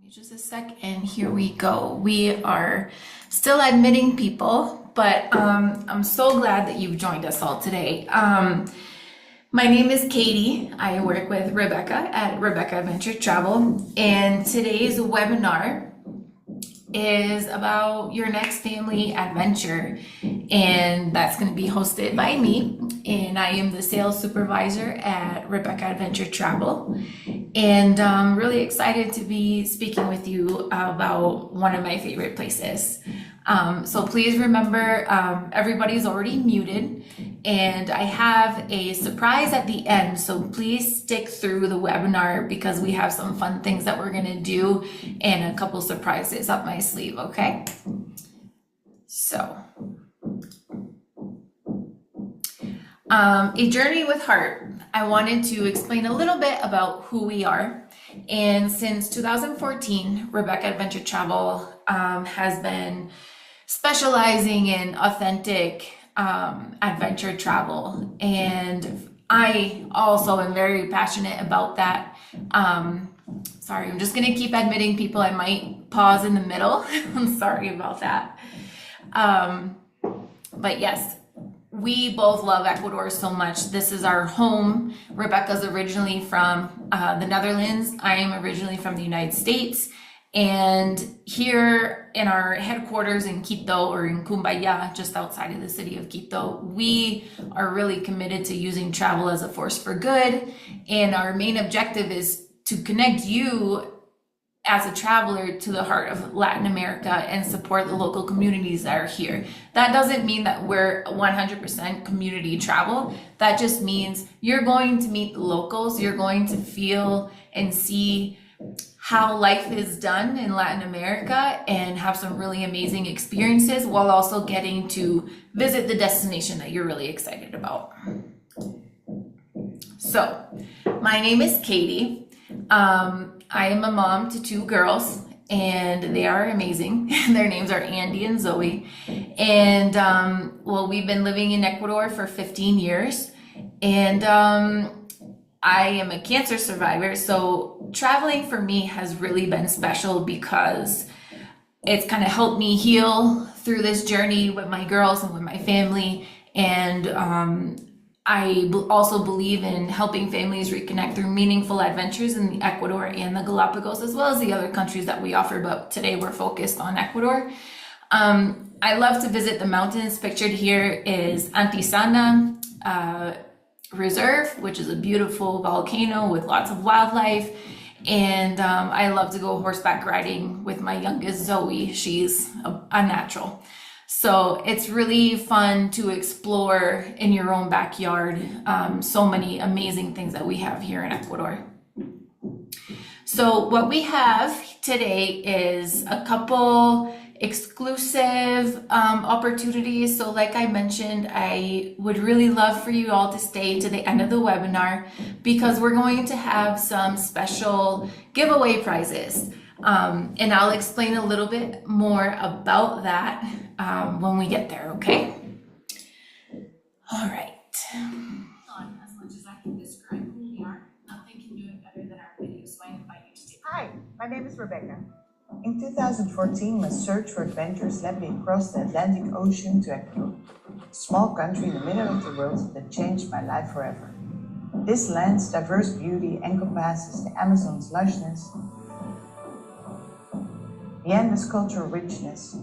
Just a sec, and here we go. We are still admitting people, but I'm so glad that you've joined us all today. My name is Katie. I work with Rebecca at Rebecca Adventure Travel, and today's webinar is about your next family adventure, and that's going to be hosted by me, and I am the sales supervisor at Rebecca Adventure Travel, and I'm really excited to be speaking with you about one of my favorite places. So please remember, everybody's already muted, and I have a surprise at the end, so please stick through the webinar because we have some fun things that we're gonna do and a couple surprises up my sleeve, okay? So, A Journey with Heart. I wanted to explain a little bit about who we are. And since 2014, Rebecca Adventure Travel has been specializing in authentic adventure travel, and I also am very passionate about that. Sorry, I'm just gonna keep admitting people. I might pause in the middle. I'm sorry about that. But yes, we both love Ecuador so much. This is our home. Rebecca's originally from the Netherlands. I am originally from the United States. And here in our headquarters in Quito, or in Cumbaya, just outside of the city of Quito, we are really committed to using travel as a force for good. And our main objective is to connect you as a traveler to the heart of Latin America and support the local communities that are here. That doesn't mean that we're 100% community travel. That just means you're going to meet the locals, you're going to feel and see how life is done in Latin America and have some really amazing experiences while also getting to visit the destination that you're really excited about. So, my name is Katie. I am a mom to two girls, and they are amazing. Their names are Andy and Zoe. And well, we've been living in Ecuador for 15 years, and I am a cancer survivor, so traveling for me has really been special because it's kind of helped me heal through this journey with my girls and with my family. And I also believe in helping families reconnect through meaningful adventures in the Ecuador and the Galapagos, as well as the other countries that we offer, but today we're focused on Ecuador. I love to visit the mountains. Pictured here is Antisana Reserve, which is a beautiful volcano with lots of wildlife. And I love to go horseback riding with my youngest Zoe. She's a natural. So it's really fun to explore in your own backyard. So many amazing things that we have here in Ecuador. So what we have today is a couple exclusive opportunities. So like I mentioned, I would really love for you all to stay to the end of the webinar because we're going to have some special giveaway prizes. And I'll explain a little bit more about that when we get there, okay? All right. As much as I can describe who we are, nothing can do it better than our video, so I invite you to stay. Hi, my name is Rebecca. In 2014, my search for adventures led me across the Atlantic Ocean to Ecuador, a small country in the middle of the world that changed my life forever. This land's diverse beauty encompasses the Amazon's lushness, the endless cultural richness,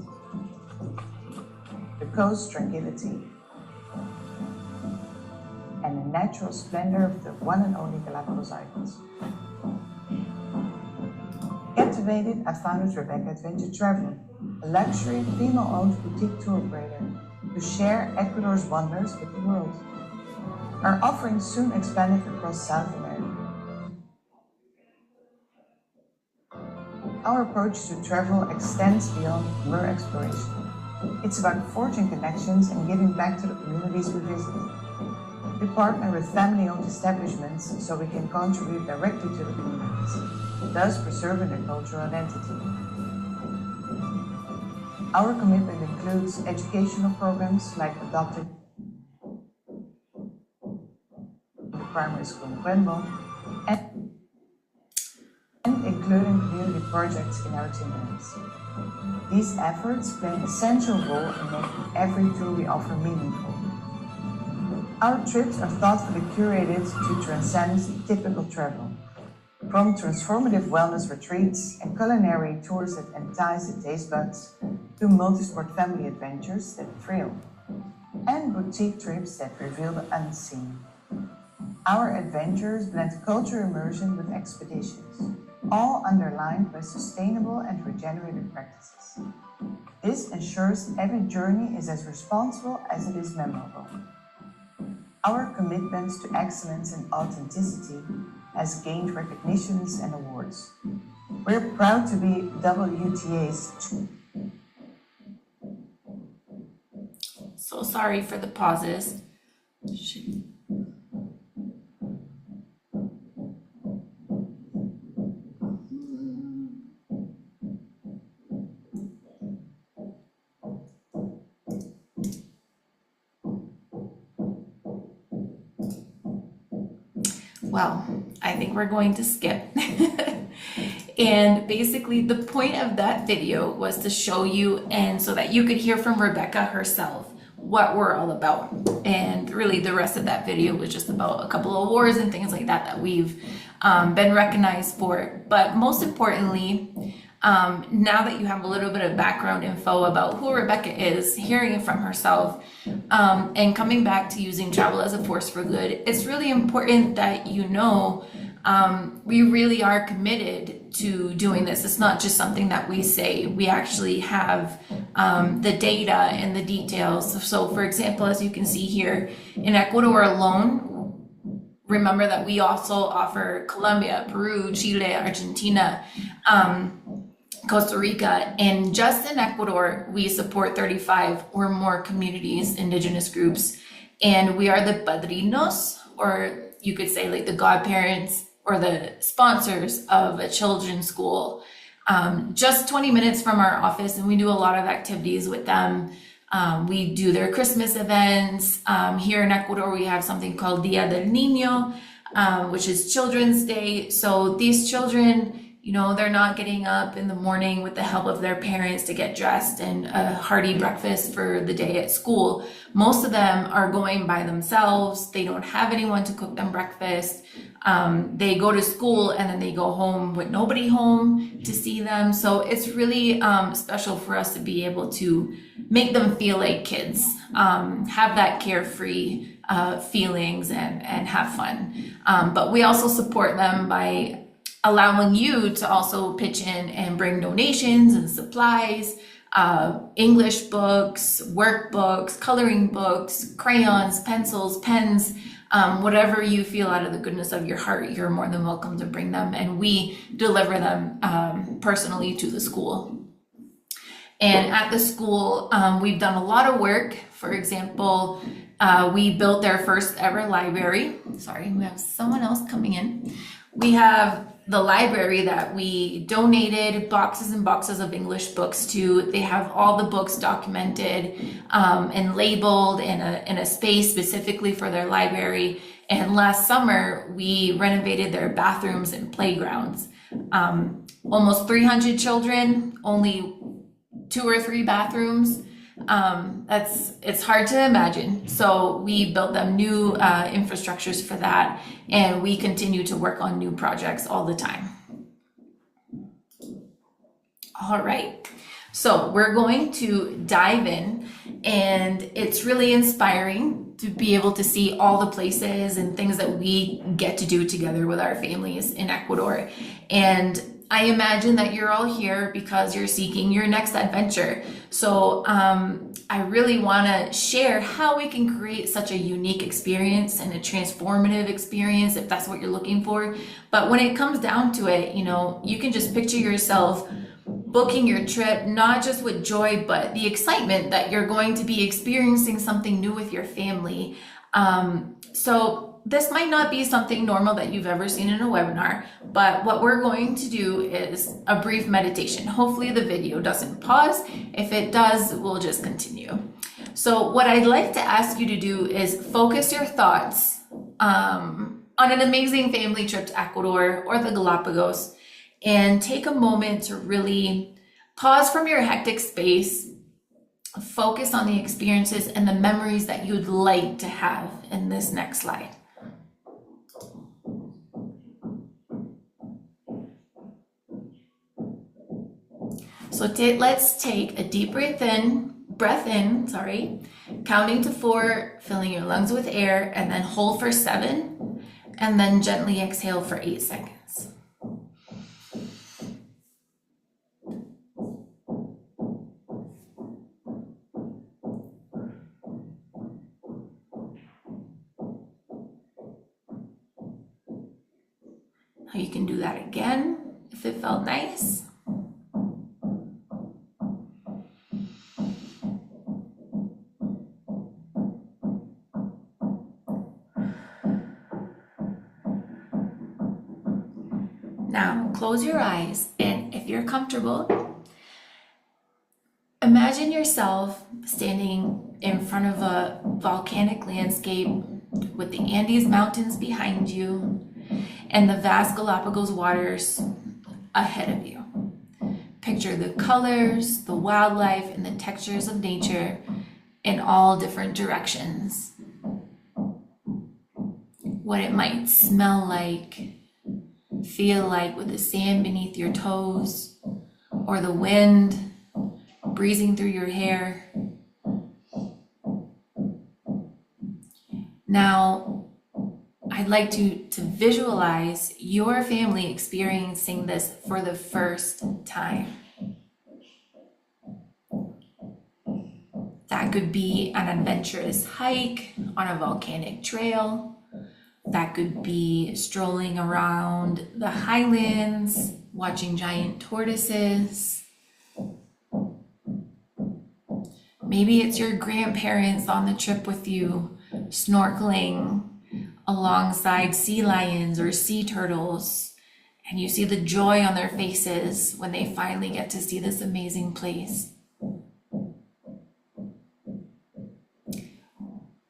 the coast's tranquility, and the natural splendor of the one and only Galapagos Islands. Captivated, I founded Rebecca Adventure Travel, a luxury female-owned boutique tour operator to share Ecuador's wonders with the world. Our offerings soon expanded across South America. Our approach to travel extends beyond mere exploration. It's about forging connections and giving back to the communities we visit. We partner with family-owned establishments so we can contribute directly to the communities, thus preserving their cultural identity. Our commitment includes educational programs like adopted primary school in Pueblo, and including community projects in our itineraries. These efforts play an essential role in making every tour we offer meaningful. Our trips are thoughtfully curated to transcend typical travel, from transformative wellness retreats and culinary tours that entice the taste buds, to multi-sport family adventures that thrill, and boutique trips that reveal the unseen. Our adventures blend culture immersion with expeditions, all underlined by sustainable and regenerative practices. This ensures every journey is as responsible as it is memorable. Our commitment to excellence and authenticity has gained recognitions and awards. We're proud to be WTA's. So sorry for the pauses. Well, I think we're going to skip. And basically the point of that video was to show you, and so that you could hear from Rebecca herself what we're all about. And really the rest of that video was just about a couple of awards and things like that that we've been recognized for. But most importantly, now that you have a little bit of background info about who Rebecca is, hearing it from herself, and coming back to using travel as a force for good, it's really important that you know we really are committed to doing this. It's not just something that we say. We actually have the data and the details. So for example, as you can see here, in Ecuador alone, remember that we also offer Colombia, Peru, Chile, Argentina, Costa Rica, and just in Ecuador, we support 35 or more communities, indigenous groups, and we are the padrinos, or you could say like the godparents or the sponsors of a children's school, just 20 minutes from our office, and we do a lot of activities with them. We do their Christmas events. Here in Ecuador, we have something called Dia del Niño, which is Children's Day. So these children, you know, they're not getting up in the morning with the help of their parents to get dressed and a hearty breakfast for the day at school. Most of them are going by themselves. They don't have anyone to cook them breakfast. They go to school and then they go home with nobody home to see them. So it's really special for us to be able to make them feel like kids, have that carefree feelings and have fun. But we also support them by allowing you to also pitch in and bring donations and supplies, English books, workbooks, coloring books, crayons, pencils, pens, whatever you feel out of the goodness of your heart, you're more than welcome to bring them, and we deliver them personally to the school. And at the school, we've done a lot of work. For example, we built their first ever library. Sorry, we have someone else coming in. We have the library that we donated boxes and boxes of English books to. They have all the books documented and labeled in a space specifically for their library. And last summer, we renovated their bathrooms and playgrounds. Almost 300 children, only 2 or 3 bathrooms. It's hard to imagine. So we built them new infrastructures for that, and we continue to work on new projects all the time. All right, so we're going to dive in, and it's really inspiring to be able to see all the places and things that we get to do together with our families in Ecuador. And I imagine that you're all here because you're seeking your next adventure. So I really want to share how we can create such a unique experience and a transformative experience if that's what you're looking for. But when it comes down to it, you know, you can just picture yourself booking your trip, not just with joy, but the excitement that you're going to be experiencing something new with your family. So this might not be something normal that you've ever seen in a webinar, but what we're going to do is a brief meditation. Hopefully the video doesn't pause. If it does, we'll just continue. So what I'd like to ask you to do is focus your thoughts on an amazing family trip to Ecuador or the Galapagos, and take a moment to really pause from your hectic space, focus on the experiences and the memories that you'd like to have in this next slide. So let's take a deep breath in, counting to 4, filling your lungs with air, and then hold for 7, and then gently exhale for 8 seconds. Now you can do that again if it felt nice. Now close your eyes, and if you're comfortable, imagine yourself standing in front of a volcanic landscape with the Andes Mountains behind you and the vast Galapagos waters ahead of you. Picture the colors, the wildlife, and the textures of nature in all different directions. What it might smell like, feel like with the sand beneath your toes, or the wind breezing through your hair. Now, I'd like to visualize your family experiencing this for the first time. That could be an adventurous hike on a volcanic trail. That could be strolling around the highlands, watching giant tortoises. Maybe it's your grandparents on the trip with you, snorkeling alongside sea lions or sea turtles, and you see the joy on their faces when they finally get to see this amazing place.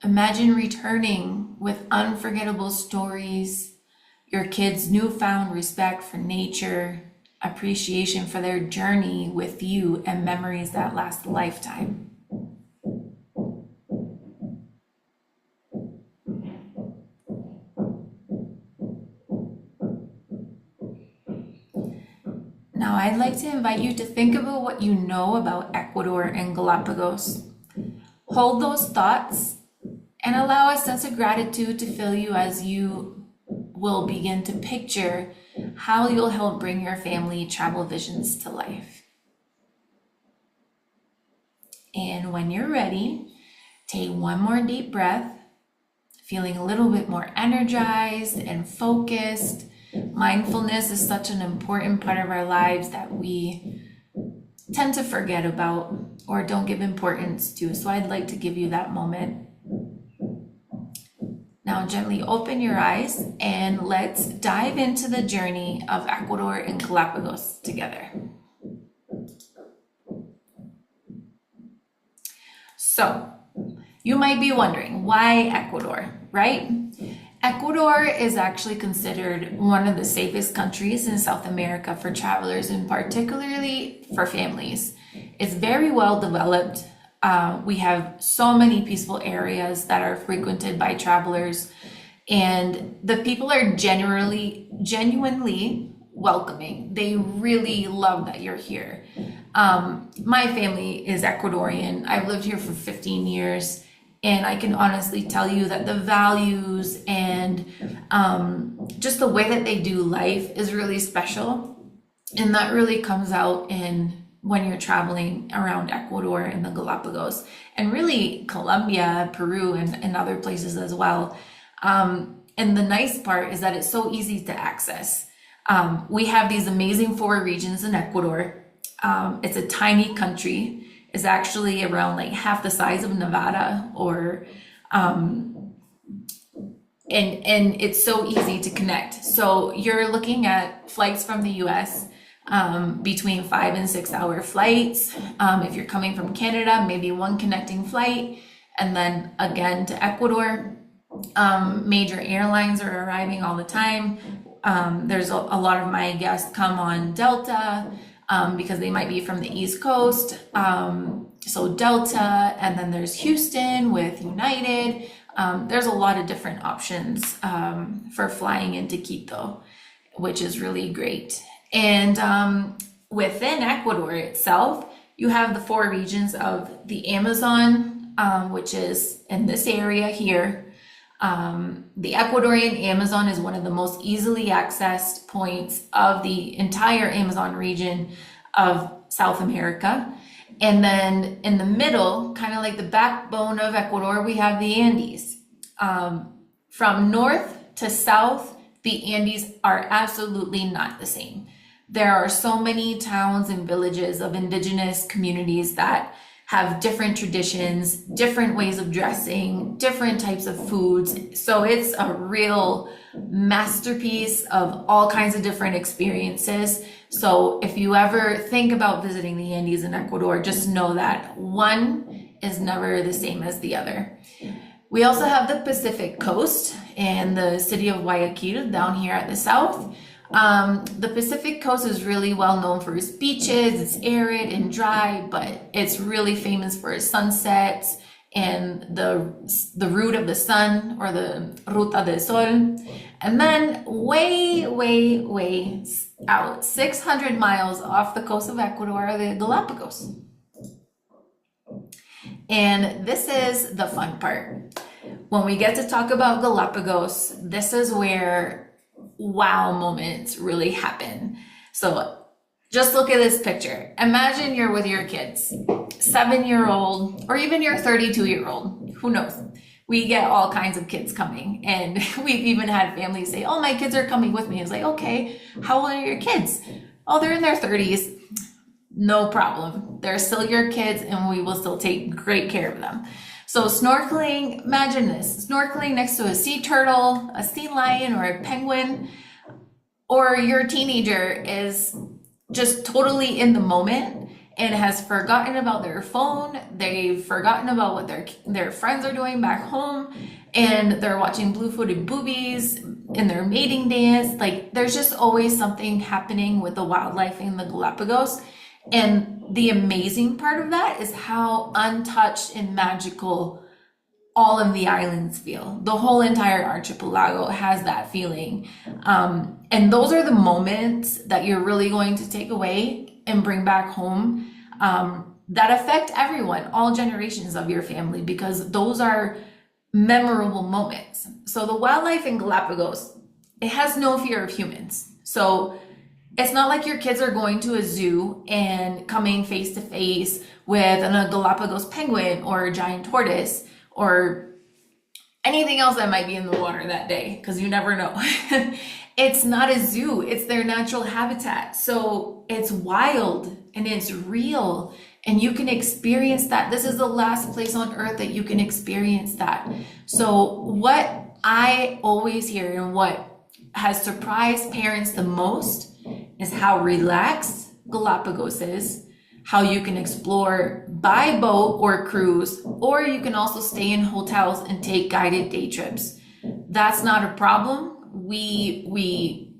Imagine returning with unforgettable stories, your kids' newfound respect for nature, appreciation for their journey with you, and memories that last a lifetime. Now, I'd like to invite you to think about what you know about Ecuador and Galapagos. Hold those thoughts and allow a sense of gratitude to fill you as you will begin to picture how you'll help bring your family travel visions to life. And when you're ready, take one more deep breath, feeling a little bit more energized and focused. Mindfulness is such an important part of our lives that we tend to forget about or don't give importance to. So I'd like to give you that moment. Now gently open your eyes and let's dive into the journey of Ecuador and Galapagos together. So you might be wondering, why Ecuador, right? Ecuador is actually considered one of the safest countries in South America for travelers, and particularly for families. It's very well developed. We have so many peaceful areas that are frequented by travelers, and the people are genuinely welcoming. They really love that you're here. My family is Ecuadorian. I've lived here for 15 years, and I can honestly tell you that the values and just the way that they do life is really special, and that really comes out when you're traveling around Ecuador and the Galapagos, and really Colombia, Peru, and other places as well. And the nice part is that it's so easy to access. We have these amazing 4 regions in Ecuador. It's a tiny country. It's actually around like half the size of Nevada, and it's so easy to connect. So you're looking at flights from the US, between 5 and 6 hour flights. If you're coming from Canada, maybe one connecting flight, and then again to Ecuador. Major airlines are arriving all the time. There's a lot of my guests come on Delta because they might be from the East Coast. So Delta, and then there's Houston with United. There's a lot of different options for flying into Quito, which is really great. And within Ecuador itself, you have the 4 regions of the Amazon, which is in this area here. The Ecuadorian Amazon is one of the most easily accessed points of the entire Amazon region of South America. And then in the middle, kind of like the backbone of Ecuador, we have the Andes. From north to south, the Andes are absolutely not the same. There are so many towns and villages of indigenous communities that have different traditions, different ways of dressing, different types of foods. So it's a real masterpiece of all kinds of different experiences. So if you ever think about visiting the Andes in Ecuador, just know that one is never the same as the other. We also have the Pacific coast and the city of Guayaquil down here at the south. The Pacific coast is really well known for its beaches. It's arid and dry, but it's really famous for its sunsets and the route of the sun, or the Ruta del Sol. And then way out, 600 miles off the coast of Ecuador, are the Galapagos. And this is the fun part. When we get to talk about Galapagos, this is where wow moments really happen. So just look at this picture. Imagine you're with your kids, 7-year-old, or even your 32-year-old, who knows? We get all kinds of kids coming, and we've even had families say, oh, my kids are coming with me. It's like, okay, how old are your kids? Oh, they're in their 30s. No problem. They're still your kids, and we will still take great care of them. So snorkeling, imagine this, snorkeling next to a sea turtle, a sea lion, or a penguin, or your teenager is just totally in the moment and has forgotten about their phone. They've forgotten about what their friends are doing back home, and they're watching blue-footed boobies in their mating dance. Like, there's just always something happening with the wildlife in the Galapagos. And the amazing part of that is how untouched and magical all of the islands feel. The whole entire archipelago has that feeling. And those are the moments that you're really going to take away and bring back home, that affect everyone, all generations of your family, because those are memorable moments. So the wildlife in Galapagos, it has no fear of humans. So it's not like your kids are going to a zoo and coming face to face with a Galapagos penguin or a giant tortoise or anything else that might be in the water that day, because you never know. It's not a zoo, it's their natural habitat. So it's wild and it's real, and you can experience that. This is the last place on earth that you can experience that. So what I always hear, and what has surprised parents the most, is how relaxed Galapagos is, how you can explore by boat or cruise, or you can also stay in hotels and take guided day trips. That's not a problem. We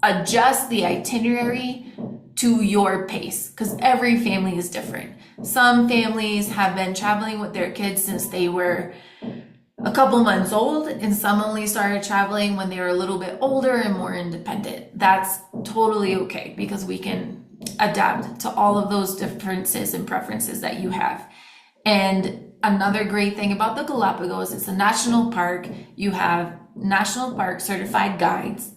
adjust the itinerary to your pace, because every family is different. Some families have been traveling with their kids since they were a couple months old, and some only started traveling when they were a little bit older and more independent. That's totally okay, because we can adapt to all of those differences and preferences that you have. And another great thing about the Galapagos, it's a national park. You have national park certified guides,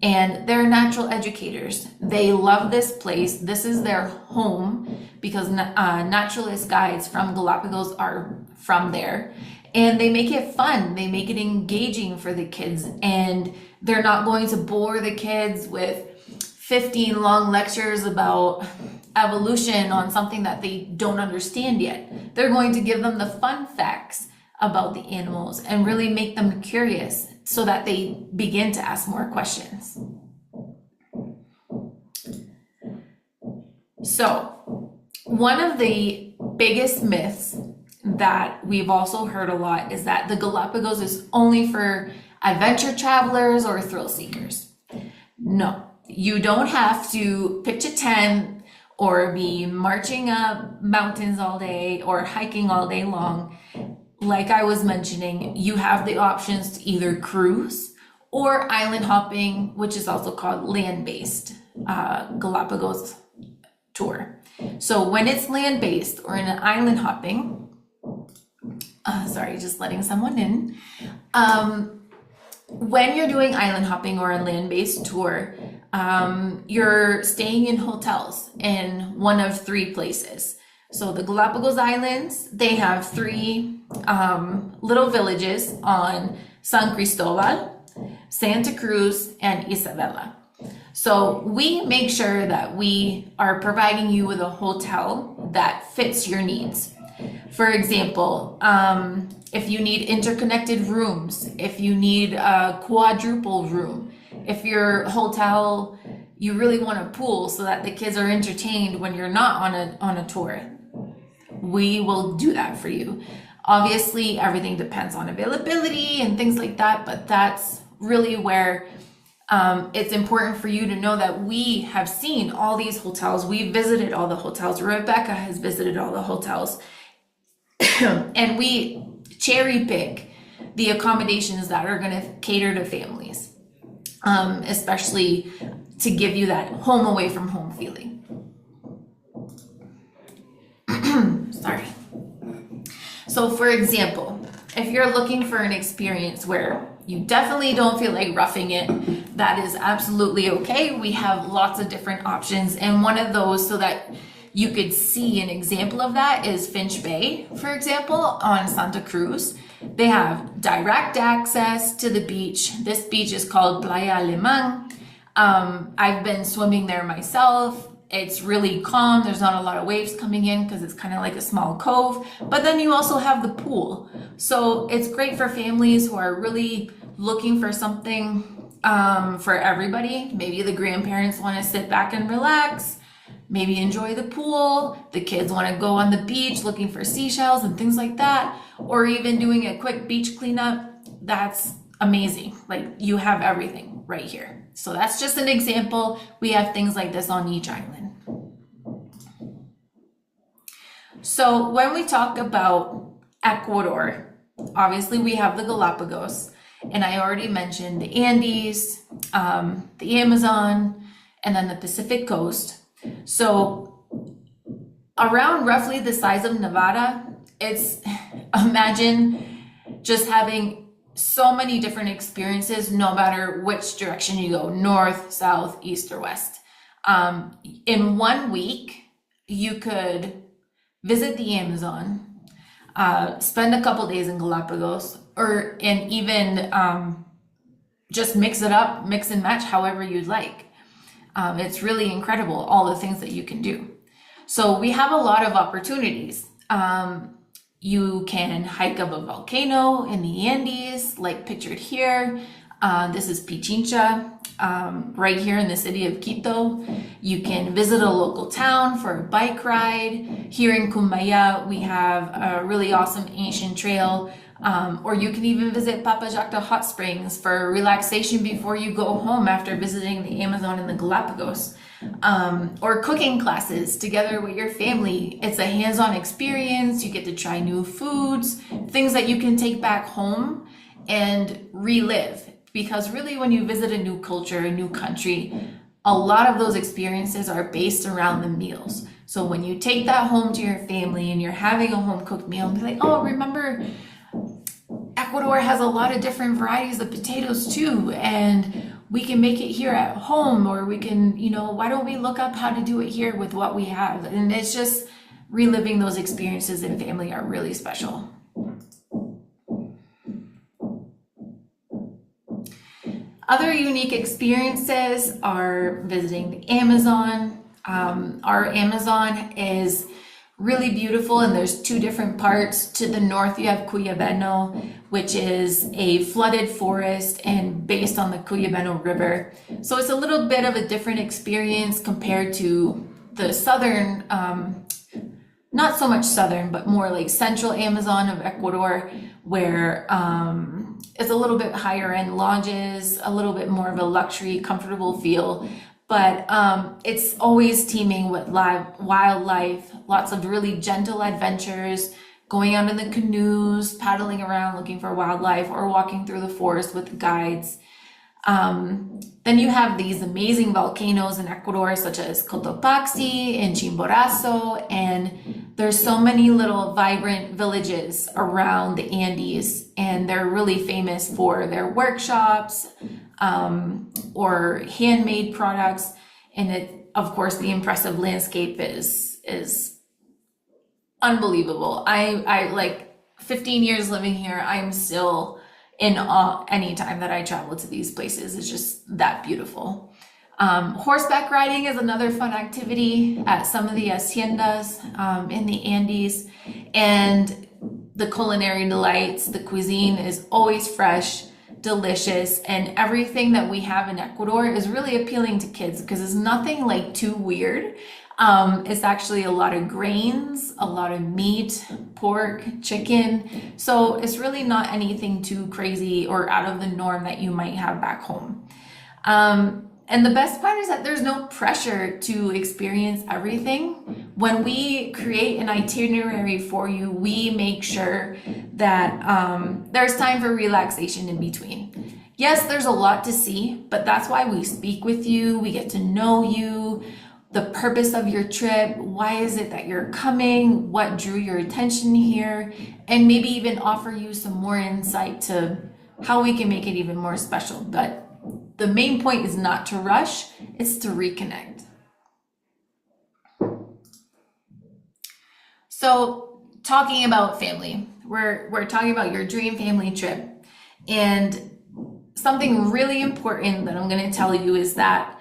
and they're natural educators. They love this place. This is their home, because naturalist guides from Galapagos are from there. And they make it fun, they make it engaging for the kids, and they're not going to bore the kids with 15 long lectures about evolution on something that they don't understand yet. They're going to give them the fun facts about the animals and really make them curious, so that they begin to ask more questions. So, one of the biggest myths that we've also heard a lot is that the Galapagos is only for adventure travelers or thrill seekers. No, you don't have to pitch a tent or be marching up mountains all day or hiking all day long. Like I was mentioning, you have the options to either cruise or island hopping, which is also called land-based Galapagos tour. So when it's land-based or in an island hopping, sorry, just letting someone in. When you're doing island hopping or a land-based tour, you're staying in hotels in one of three places. So the Galapagos Islands, they have three little villages on San Cristobal, Santa Cruz, and Isabela. So we make sure that we are providing you with a hotel that fits your needs. For example, if you need interconnected rooms, if you need a quadruple room, if your hotel, you really want a pool so that the kids are entertained when you're not on a tour, we will do that for you. Obviously, everything depends on availability and things like that, but that's really where it's important for you to know that we have seen all these hotels. We visited all the hotels. Rebecca has visited all the hotels. And we cherry pick the accommodations that are going to cater to families, especially to give you that home away from home feeling. Sorry. So for example, if you're looking for an experience where you definitely don't feel like roughing it, that is absolutely okay. We have lots of different options, and one of those, so that you could see an example of that, is Finch Bay, for example, on Santa Cruz. They have direct access to the beach. This beach is called Playa Alemán. I've been swimming there myself. It's really calm. There's not a lot of waves coming in because it's kind of like a small cove. But then you also have the pool. So it's great for families who are really looking for something for everybody. Maybe the grandparents want to sit back and relax, maybe enjoy the pool. The kids want to go on the beach looking for seashells and things like that, or even doing a quick beach cleanup. That's amazing. Like, you have everything right here. So that's just an example. We have things like this on each island. So when we talk about Ecuador, obviously we have the Galapagos, and I already mentioned the Andes, the Amazon, and then the Pacific coast. So around roughly the size of Nevada, imagine just having so many different experiences no matter which direction you go, north, south, east, or west. In 1 week, you could visit the Amazon, spend a couple days in Galapagos, and even just mix it up, mix and match however you'd like. It's really incredible, all the things that you can do. So we have a lot of opportunities. You can hike up a volcano in the Andes, like pictured here. This is Pichincha, right here in the city of Quito. You can visit a local town for a bike ride. Here in Cumbaya, we have a really awesome ancient trail. Or you can even visit Papayacta Hot Springs for relaxation before you go home after visiting the Amazon and the Galapagos. Or cooking classes together with your family. It's a hands-on experience. You get to try new foods, things that you can take back home and relive. Because really, when you visit a new culture, a new country, a lot of those experiences are based around the meals. So when you take that home to your family and you're having a home-cooked meal, and be like, oh, remember, Ecuador has a lot of different varieties of potatoes too, and we can make it here at home, or we can, why don't we look up how to do it here with what we have? And it's just reliving those experiences in family are really special. Other unique experiences are visiting the Amazon. Our Amazon is really beautiful, and there's two different parts. To the north, you have Cuyabeno, which is a flooded forest and based on the Cuyabeno River. So it's a little bit of a different experience compared to the southern, not so much southern, but more like central Amazon of Ecuador, where It's a little bit higher end lodges, a little bit more of a luxury, comfortable feel. But it's always teeming with live wildlife, lots of really gentle adventures, going out in the canoes, paddling around looking for wildlife, or walking through the forest with guides. Then you have these amazing volcanoes in Ecuador, such as Cotopaxi and Chimborazo, and there's so many little vibrant villages around the Andes, and they're really famous for their workshops or handmade products. And it, of course, the impressive landscape is unbelievable. I like 15 years living here, I'm still in awe anytime that I travel to these places. It's just that beautiful. Horseback riding is another fun activity at some of the haciendas in the Andes. And the culinary delights, the cuisine is always fresh, delicious, and everything that we have in Ecuador is really appealing to kids because it's nothing like too weird. It's actually a lot of grains, a lot of meat, pork, chicken. So it's really not anything too crazy or out of the norm that you might have back home. And the best part is that there's no pressure to experience everything. When we create an itinerary for you, we make sure that there's time for relaxation in between. Yes, there's a lot to see, but that's why we speak with you, we get to know you, the purpose of your trip, why is it that you're coming, what drew your attention here, and maybe even offer you some more insight to how we can make it even more special. But the main point is not to rush, it's to reconnect. So talking about family, we're talking about your dream family trip, and something really important that I'm going to tell you is that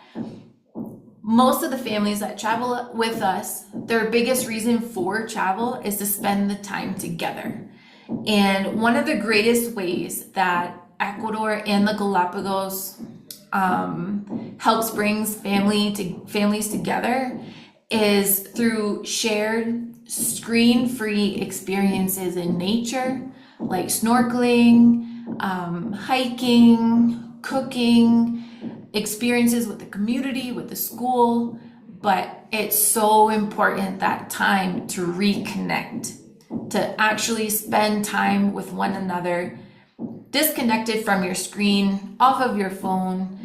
most of the families that travel with us, their biggest reason for travel is to spend the time together. And one of the greatest ways that Ecuador and the Galapagos helps brings families together is through shared screen-free experiences in nature, like snorkeling, hiking, cooking, experiences with the community, with the school. But it's so important that time to reconnect, to actually spend time with one another, disconnected from your screen, off of your phone.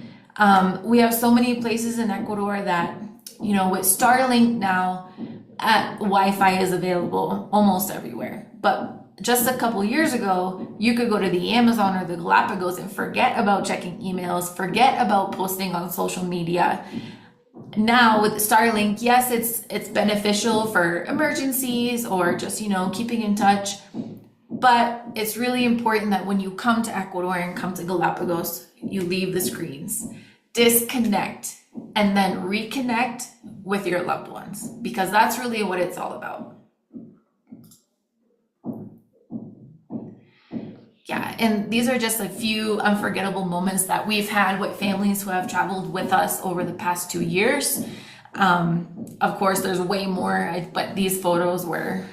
We have so many places in Ecuador that, you know, with Starlink now, Wi-Fi is available almost everywhere. But just a couple years ago, you could go to the Amazon or the Galapagos and forget about checking emails, forget about posting on social media. Now with Starlink, yes, it's beneficial for emergencies or just, you know, keeping in touch. But it's really important that when you come to Ecuador and come to Galapagos, you leave the screens, disconnect, and then reconnect with your loved ones, because that's really what it's all about. Yeah, and these are just a few unforgettable moments that we've had with families who have traveled with us over the past 2 years. Of course, there's way more, but these photos were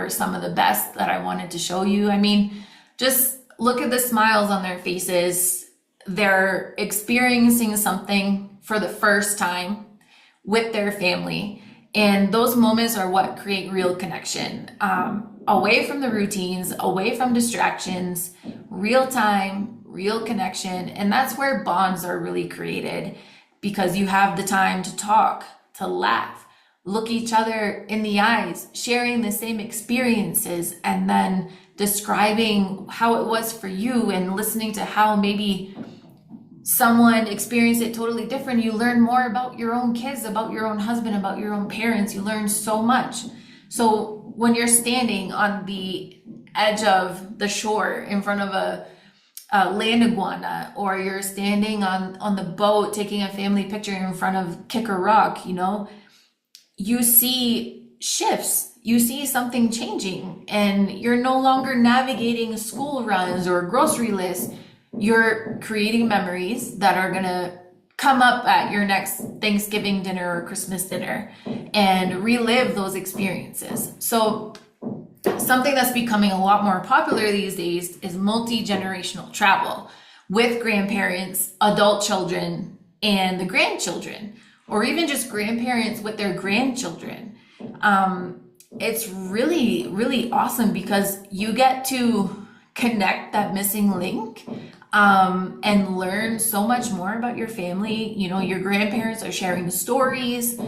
some of the best that I wanted to show you. I mean, just look at the smiles on their faces. They're experiencing something for the first time with their family. And those moments are what create real connection. Away from the routines, away from distractions, real time, real connection. And that's where bonds are really created, because you have the time to talk, to laugh, look each other in the eyes, sharing the same experiences, and then describing how it was for you and listening to how maybe someone experienced it totally different. You learn more about your own kids, about your own husband, about your own parents. You learn so much. So when you're standing on the edge of the shore in front of a land iguana, or you're standing on the boat taking a family picture in front of Kicker Rock, you know, you see shifts, you see something changing, and you're no longer navigating school runs or grocery lists. You're creating memories that are gonna come up at your next Thanksgiving dinner or Christmas dinner and relive those experiences. So something that's becoming a lot more popular these days is multi-generational travel with grandparents, adult children, and the grandchildren, or even just grandparents with their grandchildren. It's really, really awesome because you get to connect that missing link, and learn so much more about your family. You know, your grandparents are sharing stories.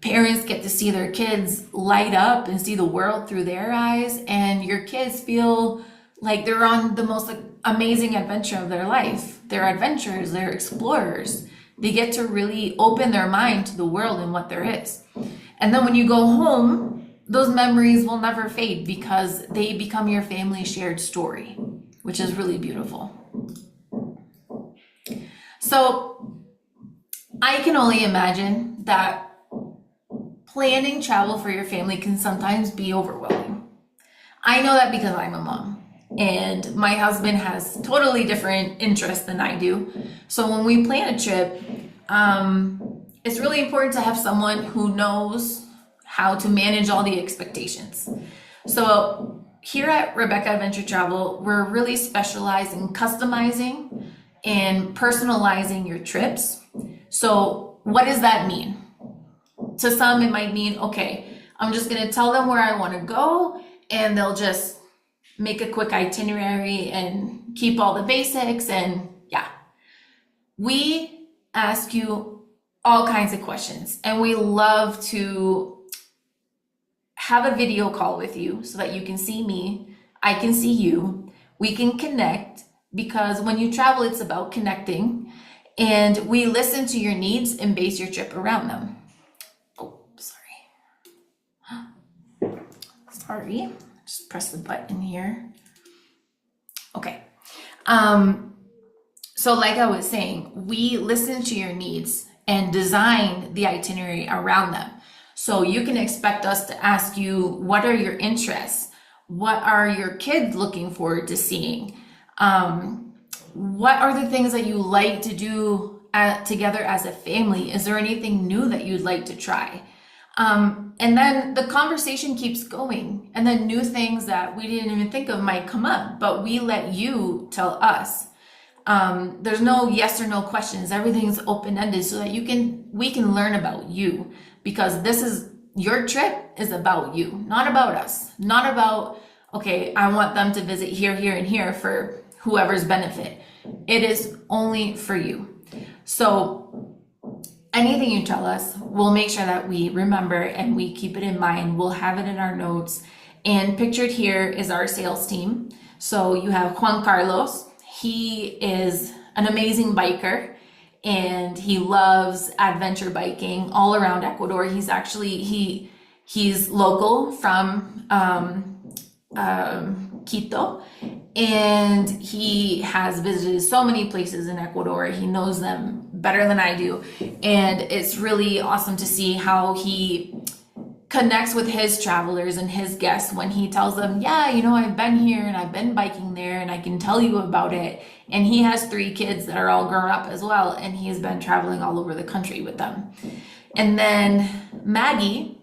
Parents get to see their kids light up and see the world through their eyes, and your kids feel like they're on the most amazing adventure of their life. They're adventurers, they're explorers. They get to really open their mind to the world and what there is. And then when you go home, those memories will never fade because they become your family shared story, which is really beautiful. So I can only imagine that planning travel for your family can sometimes be overwhelming. I know that because I'm a mom and my husband has totally different interests than I do. So when we plan a trip, it's really important to have someone who knows how to manage all the expectations. So here at Rebecca Adventure Travel, we're really specialized in customizing and personalizing your trips. So what does that mean? To some, it might mean, okay, I'm just gonna tell them where I wanna go and they'll just make a quick itinerary and keep all the basics, and yeah. We ask you all kinds of questions, and we love to have a video call with you so that you can see me, I can see you, we can connect, because when you travel, it's about connecting, and we listen to your needs and base your trip around them. Oh, sorry, just press the button here. Okay. So like I was saying, we listen to your needs and design the itinerary around them. So you can expect us to ask you, what are your interests? What are your kids looking forward to seeing? What are the things that you like to do together as a family? Is there anything new that you'd like to try? And then the conversation keeps going, and then new things that we didn't even think of might come up, but we let you tell us. There's no yes or no questions. Everything's open-ended so that we can learn about you, because this is your trip is about you, not about us, not about, okay, I want them to visit here, here, and here for whoever's benefit. It is only for you. So anything you tell us, we'll make sure that we remember and we keep it in mind. We'll have it in our notes. And pictured here is our sales team. So you have Juan Carlos. He is an amazing biker and he loves adventure biking all around Ecuador. He's actually, he's local from Quito, and he has visited so many places in Ecuador. He knows them better than I do. And it's really awesome to see how he connects with his travelers and his guests when he tells them, yeah, you know, I've been here and I've been biking there and I can tell you about it. And he has 3 kids that are all grown up as well, and he's been traveling all over the country with them. And then Maggie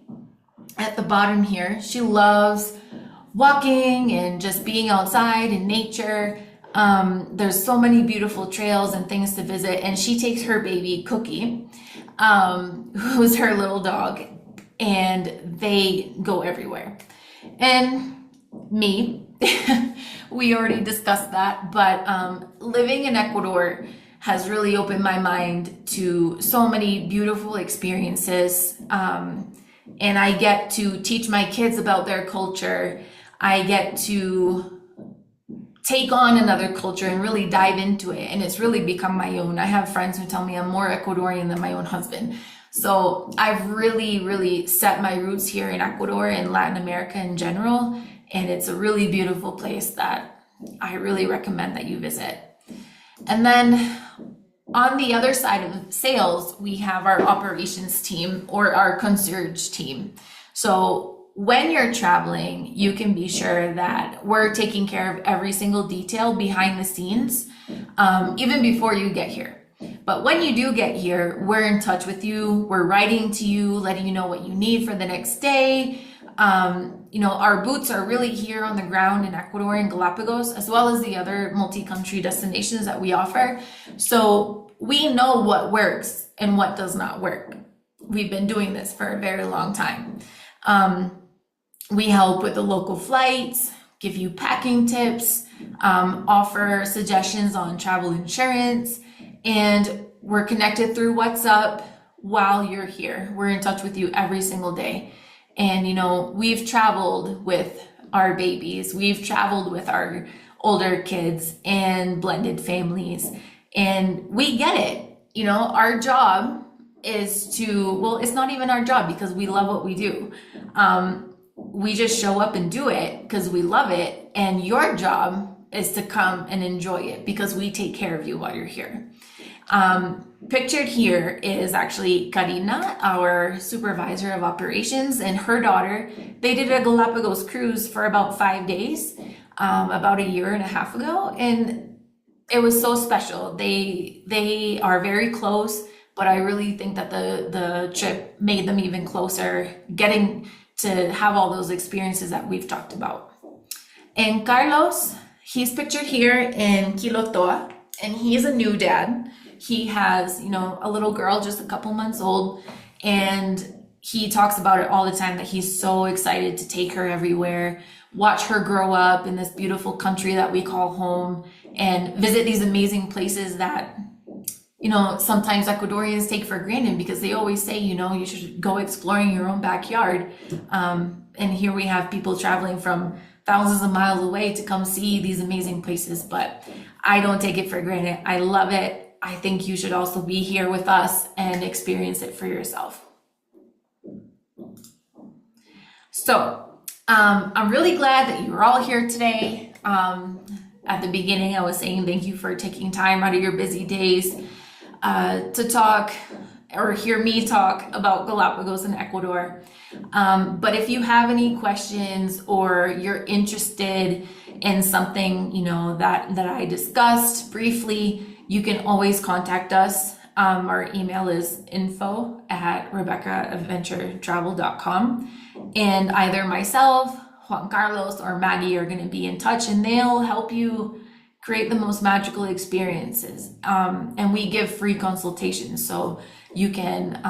at the bottom here, she loves walking and just being outside in nature. There's so many beautiful trails and things to visit, and she takes her baby Cookie, who's her little dog, and they go everywhere. And me, we already discussed that, but living in Ecuador has really opened my mind to so many beautiful experiences, and I get to teach my kids about their culture. I get to take on another culture and really dive into it, and it's really become my own. I have friends who tell me I'm more Ecuadorian than my own husband. So I've really, really set my roots here in Ecuador and Latin America in general, and it's a really beautiful place that I really recommend that you visit. And then on the other side of sales, we have our operations team, or our concierge team. So when you're traveling, you can be sure that we're taking care of every single detail behind the scenes, even before you get here. But when you do get here, we're in touch with you. We're writing to you, letting you know what you need for the next day. Our boots are really here on the ground in Ecuador and Galapagos, as well as the other multi-country destinations that we offer. So we know what works and what does not work. We've been doing this for a very long time. We help with the local flights, give you packing tips, offer suggestions on travel insurance, and we're connected through WhatsApp while you're here. We're in touch with you every single day. And, we've traveled with our babies, we've traveled with our older kids and blended families, and we get it. Our job is it's not even our job because we love what we do. We just show up and do it because we love it. And your job is to come and enjoy it because we take care of you while you're here. Pictured here is actually Karina, our supervisor of operations, and her daughter. They did a Galapagos cruise for about 5 days, about a year and a half ago. And it was so special. They are very close, but I really think that the trip made them even closer, getting to have all those experiences that we've talked about. And Carlos, he's pictured here in Quilotoa, and he's a new dad. He has, a little girl, just a couple months old, and he talks about it all the time that he's so excited to take her everywhere, watch her grow up in this beautiful country that we call home, and visit these amazing places that, sometimes Ecuadorians take for granted because they always say, you should go exploring your own backyard. And here we have people traveling from thousands of miles away to come see these amazing places, but I don't take it for granted. I love it. I think you should also be here with us and experience it for yourself. So I'm really glad that you're all here today. At the beginning, I was saying thank you for taking time out of your busy days to talk or hear me talk about Galapagos and Ecuador. But if you have any questions or you're interested in something, that I discussed briefly, you can always contact us. Our email is info@rebeccaadventuretravel.com, and either myself, Juan Carlos, or Maggie are going to be in touch, and they'll help you create the most magical experiences. And we give free consultations, so you can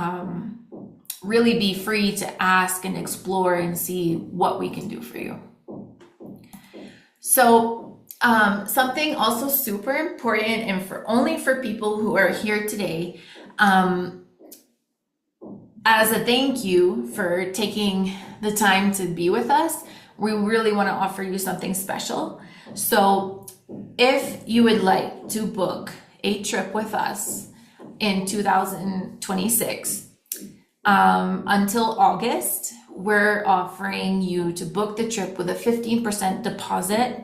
really be free to ask and explore and see what we can do for you. So something also super important, and only for people who are here today, as a thank you for taking the time to be with us, we really want to offer you something special. So if you would like to book a trip with us in 2026, until August, we're offering you to book the trip with a 15% deposit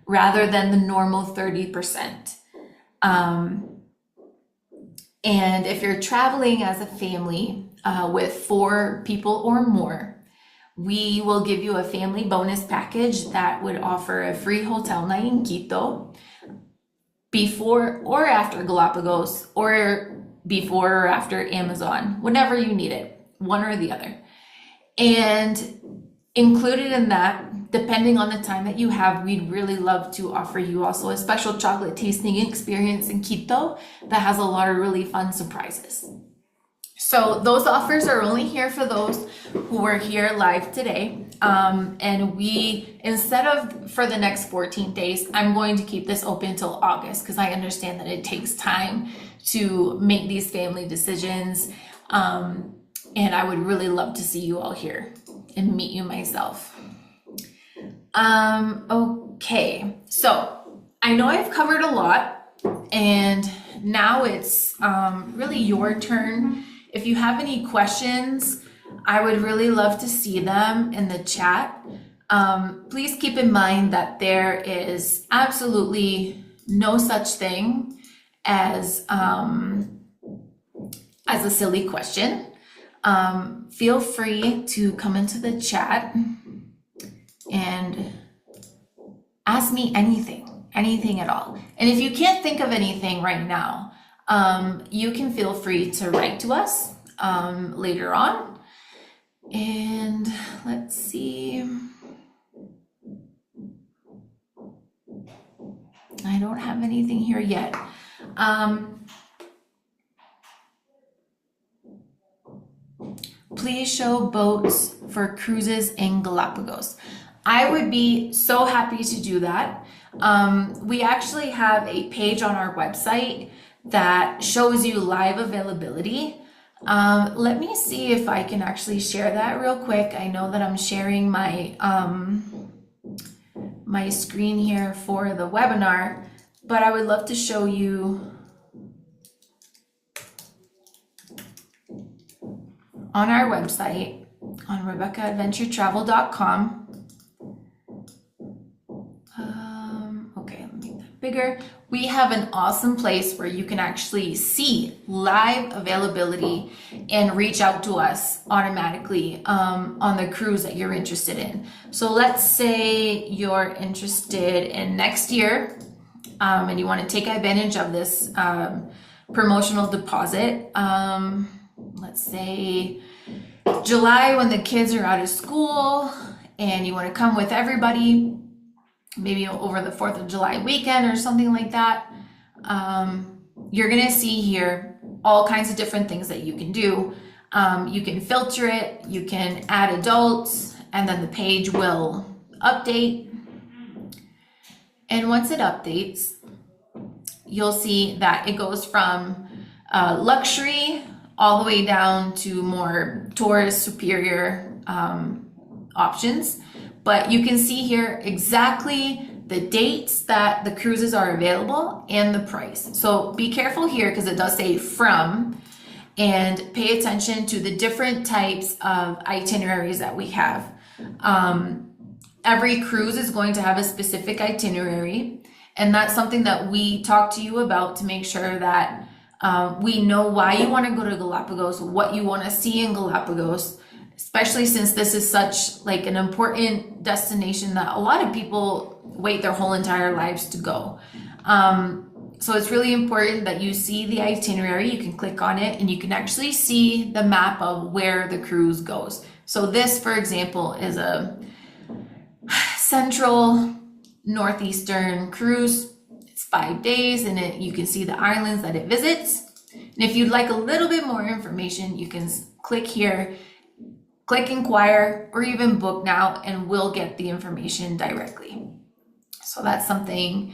rather than the normal 30%. And if you're traveling as a family with 4 people or more, we will give you a family bonus package that would offer a free hotel night in Quito before or after Galapagos, or before or after Amazon, whenever you need it, one or the other. And included in that, depending on the time that you have, we'd really love to offer you also a special chocolate tasting experience in Quito that has a lot of really fun surprises. So those offers are only here for those who are here live today. And we, instead of for the next 14 days, I'm going to keep this open till August because I understand that it takes time to make these family decisions. And I would really love to see you all here and meet you myself. Okay, so I know I've covered a lot, and now it's really your turn. If you have any questions, I would really love to see them in the chat. Please keep in mind that there is absolutely no such thing as a silly question. Feel free to come into the chat and ask me anything at all. And if you can't think of anything right now, you can feel free to write to us later on. And let's see. I don't have anything here yet. Please show boats for cruises in Galapagos. I would be so happy to do that. We actually have a page on our website that shows you live availability. Let me see if I can actually share that real quick. I know that I'm sharing my my screen here for the webinar, but I would love to show you on our website on RebeccaAdventureTravel.com. Okay, let me make that bigger. We have an awesome place where you can actually see live availability and reach out to us automatically on the cruise that you're interested in. So let's say you're interested in next year and you want to take advantage of this promotional deposit. Let's say July, when the kids are out of school and you want to come with everybody, maybe over the 4th of July weekend or something like that. You're gonna see here all kinds of different things that you can do. You can filter it, you can add adults, and then the page will update. And once it updates, you'll see that it goes from luxury all the way down to more tourist superior options. But you can see here exactly the dates that the cruises are available and the price. So be careful here because it does say from, and pay attention to the different types of itineraries that we have. Every cruise is going to have a specific itinerary, and that's something that we talk to you about to make sure that we know why you want to go to Galapagos, what you want to see in Galapagos, especially since this is such like an important destination that a lot of people wait their whole entire lives to go. So it's really important that you see the itinerary. You can click on it and you can actually see the map of where the cruise goes. So this, for example, is a central northeastern cruise. It's 5 days and you can see the islands that it visits. And if you'd like a little bit more information, you can click here, click inquire, or even book now, and we'll get the information directly. So that's something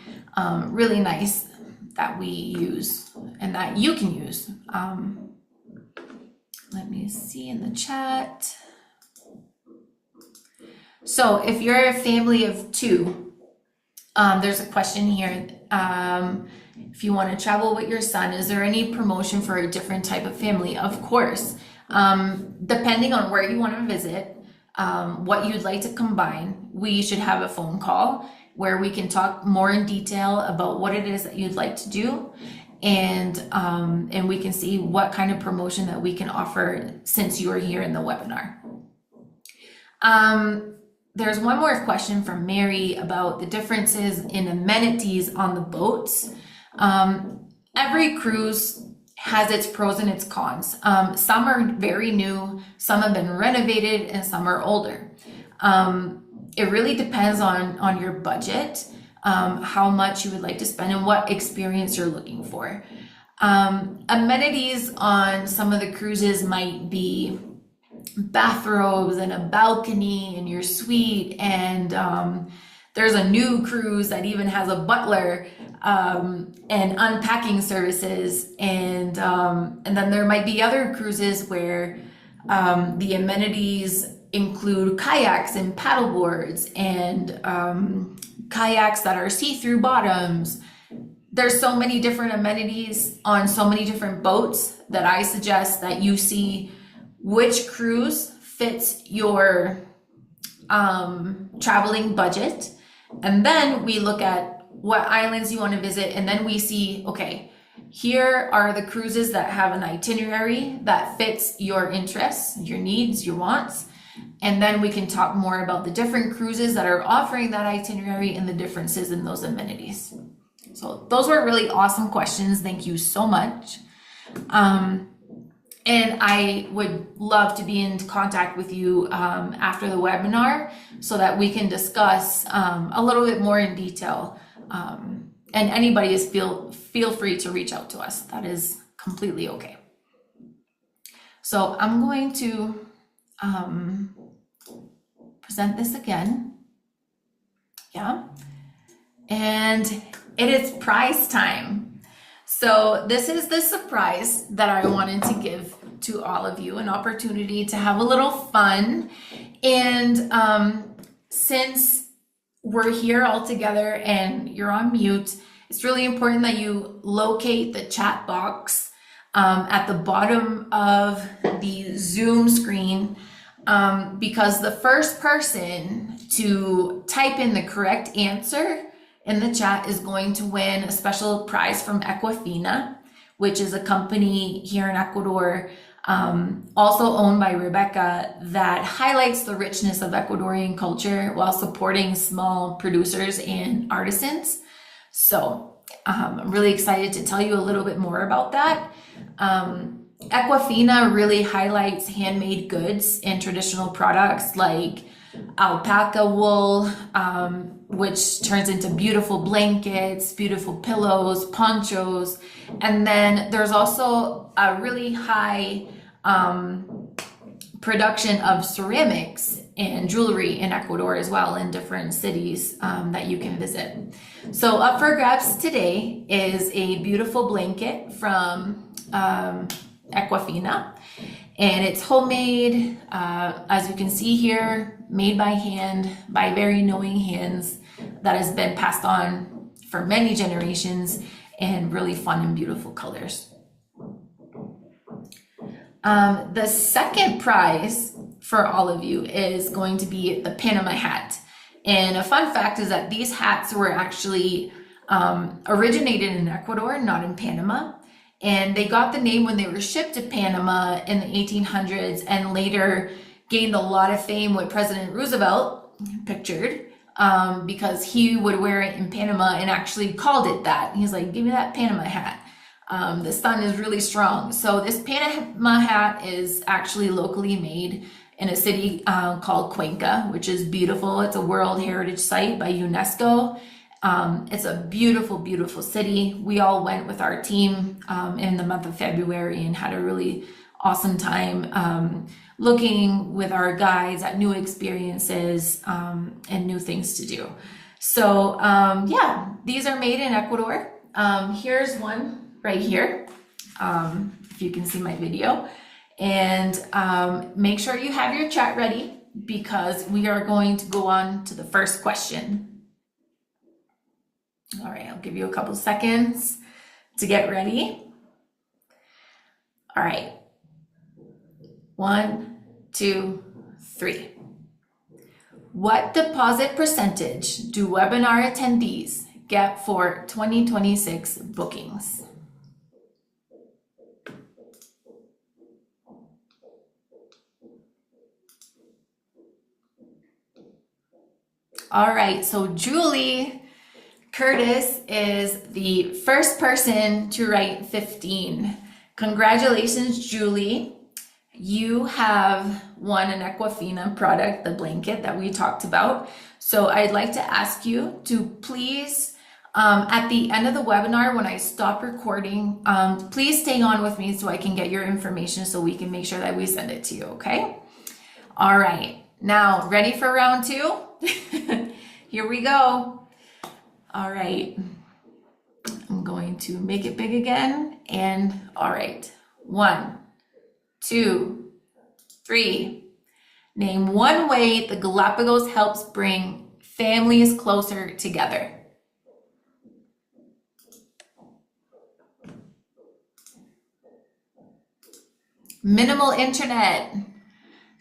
really nice that we use and that you can use. Let me see in the chat. So if you're a family of 2, there's a question here. If you want to travel with your son, is there any promotion for a different type of family? Of course. Depending on where you want to visit, what you'd like to combine, we should have a phone call where we can talk more in detail about what it is that you'd like to do, and we can see what kind of promotion that we can offer since you are here in the webinar. There's one more question from Mary about the differences in amenities on the boats. Every cruise has its pros and its cons. Some are very new, some have been renovated, and some are older. It really depends on your budget, how much you would like to spend and what experience you're looking for. Amenities on some of the cruises might be bathrobes and a balcony in your suite, and there's a new cruise that even has a butler and unpacking services, and then there might be other cruises where the amenities include kayaks and paddle boards and kayaks that are see-through bottoms. There's so many different amenities on so many different boats that I suggest that you see which cruise fits your traveling budget. And then we look at what islands you want to visit. And then we see, okay, here are the cruises that have an itinerary that fits your interests, your needs, your wants. And then we can talk more about the different cruises that are offering that itinerary and the differences in those amenities. So those were really awesome questions. Thank you so much. And I would love to be in contact with you after the webinar so that we can discuss a little bit more in detail. And anybody is feel free to reach out to us. That is completely okay. So I'm going to present this again. Yeah. And it is prize time. So this is the surprise that I wanted to give to all of you, an opportunity to have a little fun. And since we're here all together and you're on mute, it's really important that you locate the chat box at the bottom of the Zoom screen, because the first person to type in the correct answer in the chat is going to win a special prize from Ecuador, which is a company here in Ecuador, also owned by Rebecca, that highlights the richness of Ecuadorian culture while supporting small producers and artisans. So I'm really excited to tell you a little bit more about that. Ecuador really highlights handmade goods and traditional products like alpaca wool, which turns into beautiful blankets, beautiful pillows, ponchos. And then there's also a really high production of ceramics and jewelry in Ecuador as well, in different cities that you can visit. So up for grabs today is a beautiful blanket from Ecuador. And it's homemade, as you can see here, made by hand, by very knowing hands, that has been passed on for many generations, and really fun and beautiful colors. The second prize for all of you is going to be the Panama hat. And a fun fact is that these hats were actually originated in Ecuador, not in Panama. And they got the name when they were shipped to Panama in the 1800s, and later gained a lot of fame with President Roosevelt, pictured, because he would wear it in Panama and actually called it that. He's like, give me that Panama hat. The sun is really strong. So this Panama hat is actually locally made in a city called Cuenca, which is beautiful. It's a World Heritage Site by UNESCO. It's a beautiful, beautiful city. We all went with our team in the month of February and had a really awesome time looking with our guides at new experiences and new things to do. So yeah, these are made in Ecuador. Here's one right here, if you can see my video. And make sure you have your chat ready, because we are going to go on to the first question. All right, I'll give you a couple seconds to get ready. All right. 1, 2, 3. What deposit percentage do webinar attendees get for 2026 bookings? All right, so Julie Curtis is the first person to write 15. Congratulations, Julie. You have won an Ecuador product, the blanket that we talked about. So I'd like to ask you to please, at the end of the webinar, when I stop recording, please stay on with me so I can get your information so we can make sure that we send it to you, okay? All right, now ready for round 2? Here we go. All right, I'm going to make it big again. And all right, 1, 2, 3. Name one way the Galapagos helps bring families closer together. Minimal internet.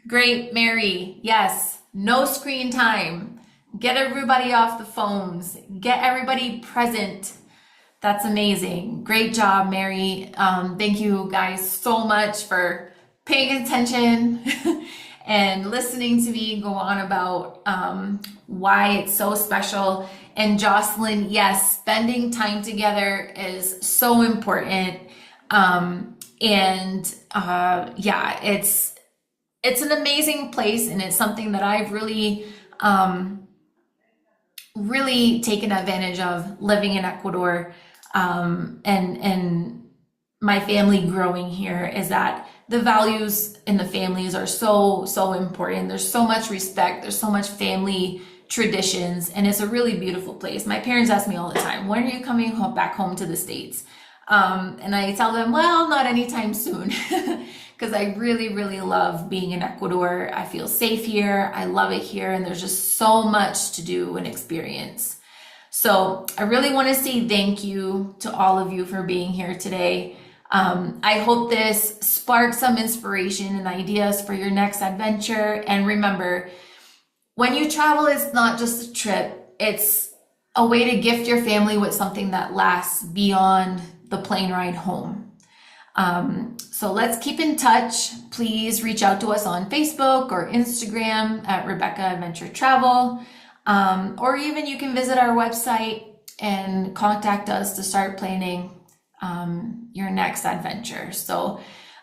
Great, Mary. Yes, no screen time. Get everybody off the phones. Get everybody present. That's amazing. Great job, Mary. Thank you guys so much for paying attention and listening to me go on about why it's so special. And Jocelyn, yes, spending time together is so important. And yeah, it's an amazing place, and it's something that I've really taken advantage of living in Ecuador, and my family growing here, is that the values in the families are so important. There's so much respect, there's so much family traditions, and it's a really beautiful place. My parents ask me all the time, when are you coming home, back home to the States? And I tell them, well, not anytime soon, because I really love being in Ecuador. I feel safe here, I love it here, and there's just so much to do and experience. So I really want to say thank you to all of you for being here today. I hope this sparks some inspiration and ideas for your next adventure. And remember, when you travel, it's not just a trip, it's a way to gift your family with something that lasts beyond the plane ride home. So let's keep in touch. Please reach out to us on Facebook or Instagram at Rebecca Adventure Travel. Or even you can visit our website and contact us to start planning your next adventure. So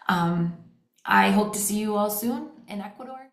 I hope to see you all soon in Ecuador.